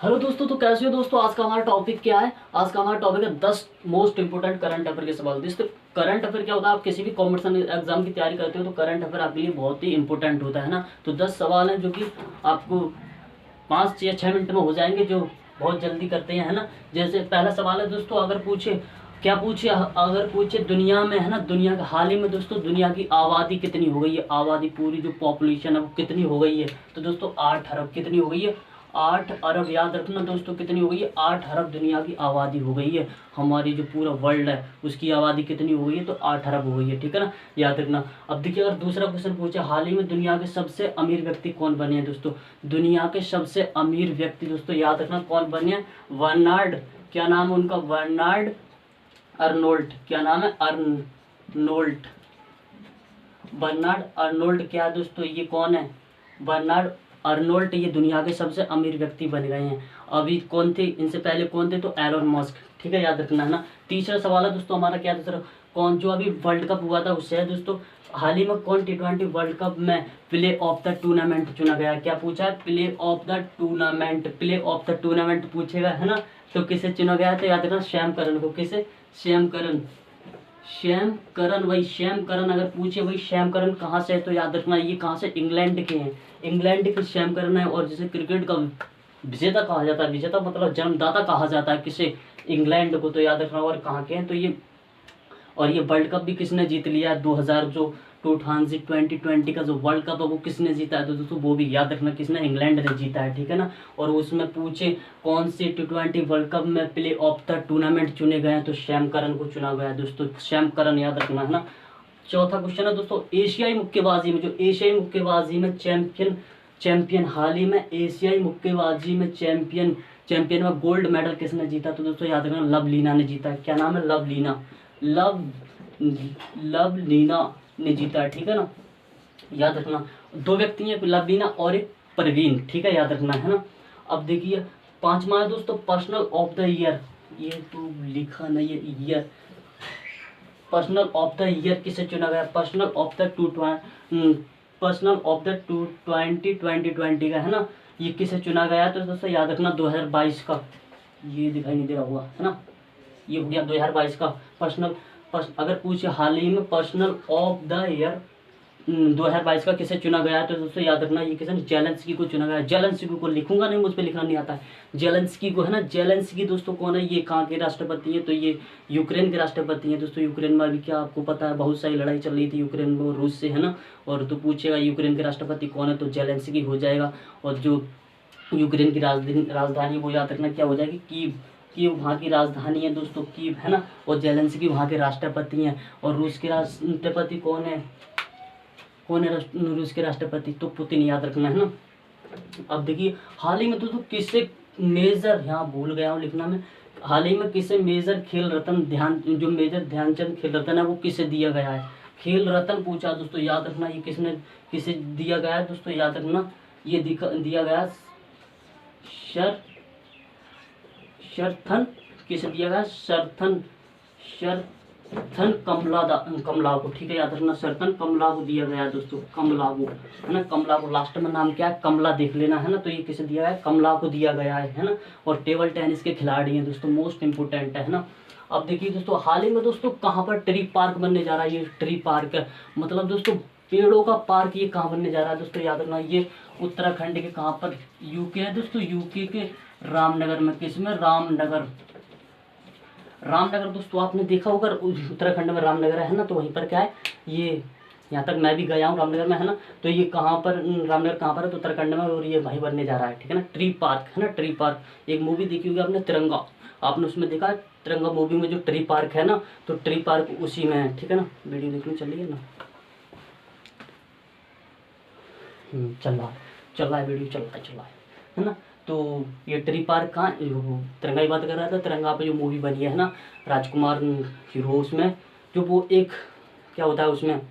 Hello दोस्तों, तो कैसे हो दोस्तों। आज का हमारा टॉपिक क्या है। आज का हमारा टॉपिक है 10 मोस्ट इंपोर्टेंट करंट अफेयर के सवाल। दोस्तों करंट अफेयर क्या होता है, आप किसी भी कॉम्पिटिशन एग्जाम की तैयारी करते हो तो करंट अफेयर आपके लिए बहुत ही इंपॉर्टेंट होता है ना। तो 10 सवाल हैं जो कि आपको 5 या 6 मिनट में हो जाएंगे, जो बहुत जल्दी करते हैं, है ना। जैसे पहला सवाल है दोस्तों, अगर पूछे क्या पूछे, अगर पूछे दुनिया में, है ना, दुनिया का हाल ही में दोस्तों दुनिया की आबादी कितनी हो गई है। आबादी पूरी जो पॉपुलेशन है वो कितनी हो गई है, तो दोस्तों 8 अरब कितनी हो गई है, 8 अरब। याद रखना दोस्तों कितनी हो गई है, 8 अरब दुनिया की आबादी हो गई है। हमारी जो पूरा वर्ल्ड है उसकी आबादी कितनी हो गई है, तो 8 अरब हो गई है, ठीक है ना, याद रखना। अब देखिए, अगर दूसरा क्वेश्चन पूछे हाल ही में दुनिया के सबसे अमीर व्यक्ति कौन बने हैं दोस्तों। दुनिया के सबसे अमीर व्यक्ति दोस्तों याद रखना कौन बने हैं, वर्नार्ड, क्या नाम है उनका, वर्नार्ड अर्नोल्ट। क्या नाम है, अर्नोल्ट, बर्नार्ड अर्नोल्ट। क्या दोस्तों ये कौन है, बर्नार्ड अर्नोल्ट। ये दुनिया के सबसे अमीर व्यक्ति बन गए हैं। अभी कौन थे, इनसे पहले कौन थे, तो एलोन मस्क, ठीक है, याद रखना है ना। तीसरा सवाल है दोस्तों हमारा, क्या दूसरा, कौन जो अभी वर्ल्ड कप हुआ था उससे है दोस्तों, हाल ही में कौन T20 वर्ल्ड कप में प्ले ऑफ द टूर्नामेंट चुना गया। क्या पूछा है, play of the tournament, play of the tournament पूछेगा, है ना। तो किसे चुना गया है, तो याद रखना शैम करन को। किसे, शैम करन, शैम करन, वही शैम करन। अगर पूछे वही शैम करन कहाँ से है, तो याद रखना ये कहाँ से, इंग्लैंड के हैं, इंग्लैंड के शैम करन है। और जिसे क्रिकेट का विजेता कहा जाता है, विजेता मतलब जन्मदाता कहा जाता है किसे, इंग्लैंड को, तो याद रखना। और कहाँ के हैं, तो ये, और ये वर्ल्ड कप भी किसने जीत लिया है, 2000 जो 2020 का जो वर्ल्ड कप है वो किसने जीता है, तो दोस्तों वो भी याद रखना किसने, इंग्लैंड ने जीता है, ठीक है ना। और उसमें पूछे कौन से T20 वर्ल्ड कप में प्ले ऑफ द टूर्नामेंट चुने गए हैं, तो शैम करन को चुना गया है दोस्तों, शैम करन, याद रखना है ना। चौथा क्वेश्चन है दोस्तों, एशियाई मुक्केबाजी में, जो एशियाई मुक्केबाजी में चैंपियन हाल ही में एशियाई मुक्केबाजी में चैंपियन में गोल्ड मेडल किसने जीता, तो दोस्तों याद रखना लवलीना ने जीता है। क्या नाम है, लवलीना, लवलीना ने जीता है, ठीक है ना, याद रखना। दो व्यक्ति हैं, लवलीना और एक परवीन, ठीक है, याद रखना है ना। अब देखिए पांचवा है दोस्तों, पर्सनल ऑफ द ईयर। ये तो लिखा नहीं है, year, personal of the year किसे चुना गया, personal of the personal of the 2020 का, है ना, ये किसे चुना गया, तो दोस्तों याद रखना 2022 का, ये दिखाई नहीं दे रहा हुआ, है ना, ये हो गया 2022 का पर्सनल। अगर पूछे हाल ही में पर्सनल ऑफ द ईयर 2022 का किसे चुना गया है, तो दोस्तों याद रखना ये किसे, जेलेंस्की को चुना गया है। जेलेंस्की को लिखूंगा नहीं, मुझ पर लिखना नहीं आता है, जेलेंस्की को, है ना। जेलेंस्की दोस्तों कौन है, ये कहाँ के राष्ट्रपति हैं, तो ये यूक्रेन के राष्ट्रपति हैं दोस्तों। यूक्रेन में अभी क्या आपको पता है, बहुत सारी लड़ाई चल रही थी यूक्रेन में और रूस से, है ना। और तो पूछेगा यूक्रेन के राष्ट्रपति कौन है, तो जेलेंस्की हो जाएगा। और जो यूक्रेन की राजधानी वो याद रखना क्या हो जाएगी, कीव, कीव वहाँ की राजधानी है दोस्तों, कीव, है ना। और जेलेंस्की वहाँ के राष्ट्रपति हैं। और रूस के राष्ट्रपति कौन है, रूस के राष्ट्रपति, तो पुतिन, याद रखना है ना। अब देखिए हाल ही में दोस्तों किसे मेजर, यहाँ भूल गया हूँ लिखना में, हाल ही में किसे मेजर खेल रत्न ध्यान, जो मेजर ध्यानचंद खेल रत्न है वो किसे दिया गया है। खेल रत्न पूछा दोस्तों, याद रखना ये किसे दिया गया है दोस्तों, याद रखना ये दिया गया शरथन, किसे दिया गया, शरथन कमला को, ठीक है, याद रखना शरथन कमला को दिया गया है दोस्तों, कमला को, है ना, कमला को, लास्ट में नाम क्या है, कमला देख लेना, है ना। तो ये किसे दिया गया है, कमला को दिया गया है ना। और टेबल टेनिस के खिलाड़ी हैं दोस्तों, मोस्ट इंपोर्टेंट है ना। अब देखिए दोस्तों हाल ही में दोस्तों कहाँ पर ट्री पार्क बनने जा रहा है, ये ट्री पार्क है, मतलब दोस्तों पेड़ों का पार्क, ये कहाँ बनने जा रहा है दोस्तों, याद रखना ये उत्तराखंड के कहाँ पर, यूके है दोस्तों, यूके के रामनगर में, किसमें, रामनगर दोस्तों आपने देखा होगा, उत्तराखंड में रामनगर है ना। तो वहीं पर क्या है, ये यहाँ तक मैं भी गया हूँ रामनगर में, है ना। तो ये कहाँ पर, रामनगर कहाँ पर है, तो उत्तराखंड में, और ये वहीं बनने जा रहा है, ठीक है ना, ट्री पार्क, है ना, ट्री पार्क। एक मूवी देखी होगी आपने, तिरंगा, आपने उसमें देखा है, तिरंगा मूवी में जो ट्री पार्क है ना, तो ट्री पार्क उसी में है, ठीक है ना। वीडियो देखने चल रही है ना, चल रहा है वीडियो, चल रहा है ना। तो ये ट्री पार्क कहाँ, तिरंगा की बात कर रहा था, तिरंगा पे जो मूवी बनी है ना, राजकुमार हीरो, उसमें जो वो एक क्या होता है उसमें,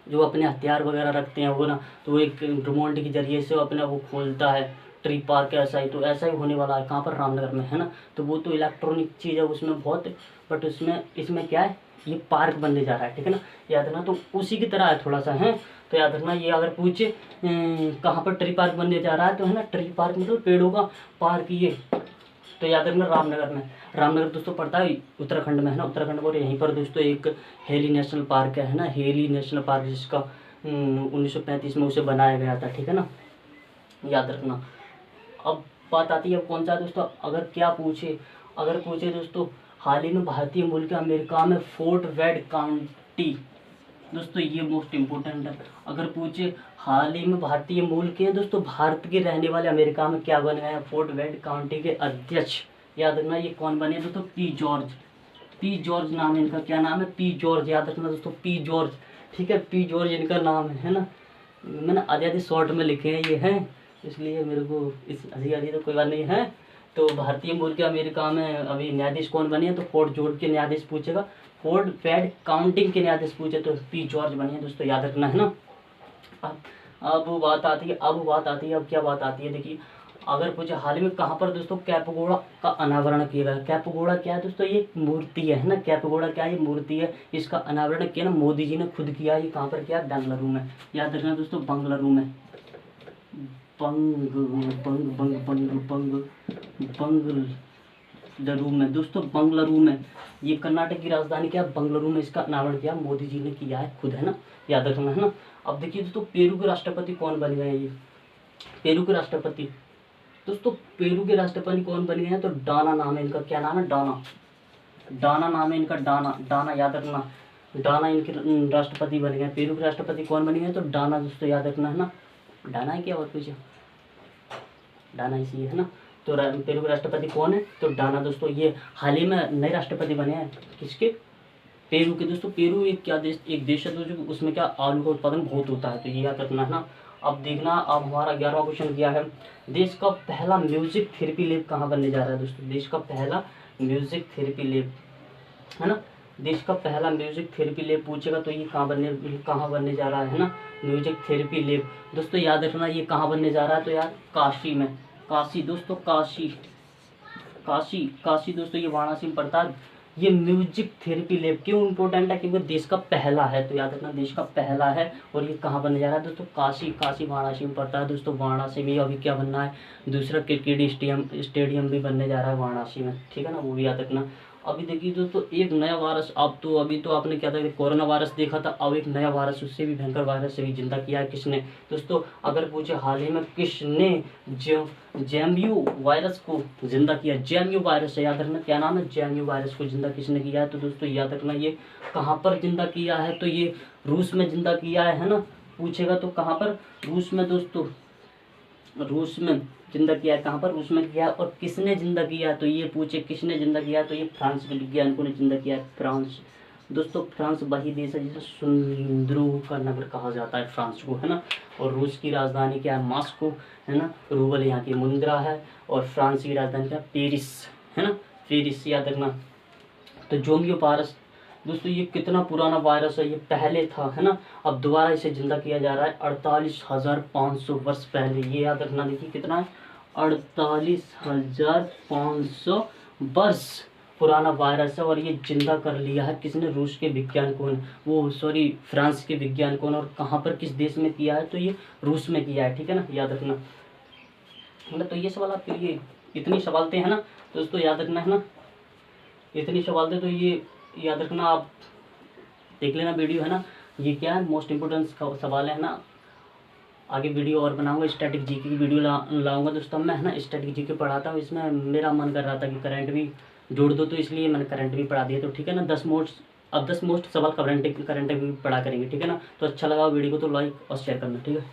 जो अपने हथियार वगैरह रखते हैं वो ना, तो वो एक रिमोट के जरिए से वो अपना वो खोलता है, ट्री पार्क ऐसा ही, तो ऐसा ही होने वाला है कहाँ पर, रामनगर में, है ना। तो वो तो इलेक्ट्रॉनिक चीज़ है उसमें बहुत, बट उसमें इसमें क्या है, ये पार्क बनने जा रहा है, ठीक है ना, याद रखना। तो उसी की तरह है थोड़ा सा, है तो याद रखना ये अगर पूछे कहाँ पर ट्री पार्क बनने जा रहा है तो है ना, ट्री पार्क मतलब पेड़ों का पार्क ये, तो याद रखना रामनगर में। रामनगर दोस्तों पड़ता है उत्तराखंड में है ना, उत्तराखंड में। और यहीं पर दोस्तों एक हेली नेशनल पार्क है ना, हेली नेशनल पार्क, जिसका 1935 में उसे बनाया गया था, ठीक है ना, याद रखना। अब बात आती है अब कौन सा है दोस्तों, अगर पूछे दोस्तों हाल ही में भारतीय मूल के अमेरिका में फोर्ट वेड काउंटी, दोस्तों ये मोस्ट इम्पोर्टेंट है। अगर पूछे हाल ही में भारतीय मूल के हैं दोस्तों, भारत के रहने वाले अमेरिका में क्या बन गए हैं, फोर्ट वेड काउंटी के अध्यक्ष, याद रखना ये कौन बने दोस्तों, पी जॉर्ज नाम है इनका। क्या नाम है, पी जॉर्ज, याद रखना दोस्तों, पी जॉर्ज, ठीक है, पी जॉर्ज इनका नाम है ना। मैंने आधे आधे शॉर्ट में लिखे हैं ये हैं, इसलिए मेरे को इस आधी आधी तो कोई बात नहीं है। तो भारतीय मूल के अमेरिका में अभी न्यायाधीश कौन बने हैं, तो फोर्ट जॉर्ज के न्यायाधीश पूछेगा, फोर्ट वेड काउंटिंग के न्यायाधीश पूछे तो पी जॉर्ज बने हैं दोस्तों, याद रखना है ना। अब बात आती है, अब क्या बात आती है, देखिए अगर पूछे हाल ही में कहाँ पर दोस्तों कैपगोड़ा का अनावरण किया गया। कैपगोड़ा क्या है दोस्तों, ये मूर्ति है ना, कैपगोड़ा क्या है, ये मूर्ति है, इसका अनावरण किया ना मोदी जी ने खुद किया। ये कहाँ पर किया, बेंगलुरु में, याद रखना दोस्तों, बेंगलुरु में, बेंगलुरु में दोस्तों, बेंगलुरु में। ये कर्नाटक की राजधानी क्या है, बेंगलुरु में इसका अनावरण किया मोदी जी ने किया है खुद, है ना, याद रखना है ना। अब देखिए दोस्तों पेरू के राष्ट्रपति कौन बन गए, ये पेरू के राष्ट्रपति दोस्तों, पेरू के राष्ट्रपति कौन बन गए हैं, तो डाना नाम है इनका। क्या नाम है, डाना नाम है इनका, डाना याद रखना, डाना इनके राष्ट्रपति बन गए। पेरू के राष्ट्रपति कौन बन गए, तो डाना दोस्तों, याद रखना है ना। डाना है क्या और कुछ, डाना इसी है ना। तो पेरू के राष्ट्रपति कौन है, तो डाना दोस्तों। ये हाल ही में नए राष्ट्रपति बने हैं, किसके, पेरू के दोस्तों। पेरू एक देश है दोस्तों, उसमें क्या आलू का उत्पादन बहुत होता है, तो ये याद रखना है ना। अब देखना, अब हमारा 11वां क्वेश्चन क्या है, देश का पहला म्यूजिक थेरेपी लैब कहाँ बनने जा रहा है दोस्तों, देश का पहला म्यूजिक थेरेपी लैब, है ना, देश का पहला म्यूजिक थेरेपी लैब पूछेगा तो ये कहाँ बनने जा रहा है ना, म्यूजिक थेरेपी लैब दोस्तों, याद रखना ये कहाँ बनने जा रहा है, तो यार काशी में, काशी दोस्तों, काशी दोस्तों, ये वाराणसी में पड़ता है। ये म्यूजिक थेरेपी लैब क्यों इंपॉर्टेंट है, क्योंकि देश का पहला है, तो याद रखना देश का पहला है। और ये कहाँ बनने जा रहा है दोस्तों, काशी वाराणसी में पड़ता है दोस्तों। वाराणसी में अभी क्या बनना है, दूसरा क्रिकेट स्टेडियम भी बनने जा रहा है वाराणसी में, ठीक है ना, वो भी याद रखना। अभी देखिए दोस्तों एक नया वायरस, अभी तो आपने क्या था, कोरोना वायरस देखा था, अब एक नया वायरस, उससे भी भयंकर वायरस से भी जिंदा किया है किसने दोस्तों, अगर पूछे हाल ही में किसने जेएमयू वायरस को जिंदा किया, जेएमयू वायरस है, याद रखना क्या नाम है, जेएमयू वायरस को जिंदा किसने किया है, तो दोस्तों याद रखना ये कहाँ पर जिंदा किया है, तो ये रूस में जिंदा किया है ना, पूछेगा तो कहाँ पर, रूस में दोस्तों, रूस में जिंदा किया है, कहाँ पर, रूस में किया है। और किसने जिंदा किया, तो ये पूछे किसने जिंदा किया, तो ये फ्रांस के वैज्ञानिकों ने जिंदा किया है, फ्रांस दोस्तों। फ्रांस वही देश है जिसे सुंदरों का नगर कहा जाता है, फ्रांस को, है ना। और रूस की राजधानी क्या है, मॉस्को, है ना, रूबल यहाँ की मुद्रा है। और फ्रांस की राजधानी क्या, पेरिस, है ना, पेरिस, याद रखना। तो जोमियो वायरस दोस्तों ये कितना पुराना वायरस है, ये पहले था, है ना, अब दोबारा इसे जिंदा किया जा रहा है 48,500 वर्ष पहले, ये याद रखना। देखिए कितना है, 48,500 वर्ष पुराना वायरस है। और ये जिंदा कर लिया है किसने, रूस के वैज्ञानिकों ने, फ्रांस के वैज्ञानिकों ने। और कहाँ पर, किस देश में किया है, तो ये रूस में किया है, ठीक है ना, याद रखना। मतलब तो ये सवाल आपके लिए इतनी सवाल थे, है ना दोस्तों, याद रखना, है ना, इतनी सवाल थे, तो ये याद रखना, आप देख लेना वीडियो, है ना। ये क्या है, मोस्ट इम्पोर्टेंट सवाल है ना। आगे वीडियो और बनाऊंगा, स्टैटिक जीके की वीडियो लाऊंगा दोस्तों मैं, है ना। स्टैटिक जीके पढ़ाता हूँ, इसमें मेरा मन कर रहा था कि करंट भी जोड़ दो, तो इसलिए मैंने करंट भी पढ़ा दिया, तो ठीक है ना। 10 मोस्ट सवाल करंट भी पढ़ा करेंगे, ठीक है ना। तो अच्छा लगा वीडियो को तो लाइक और शेयर करना, ठीक है।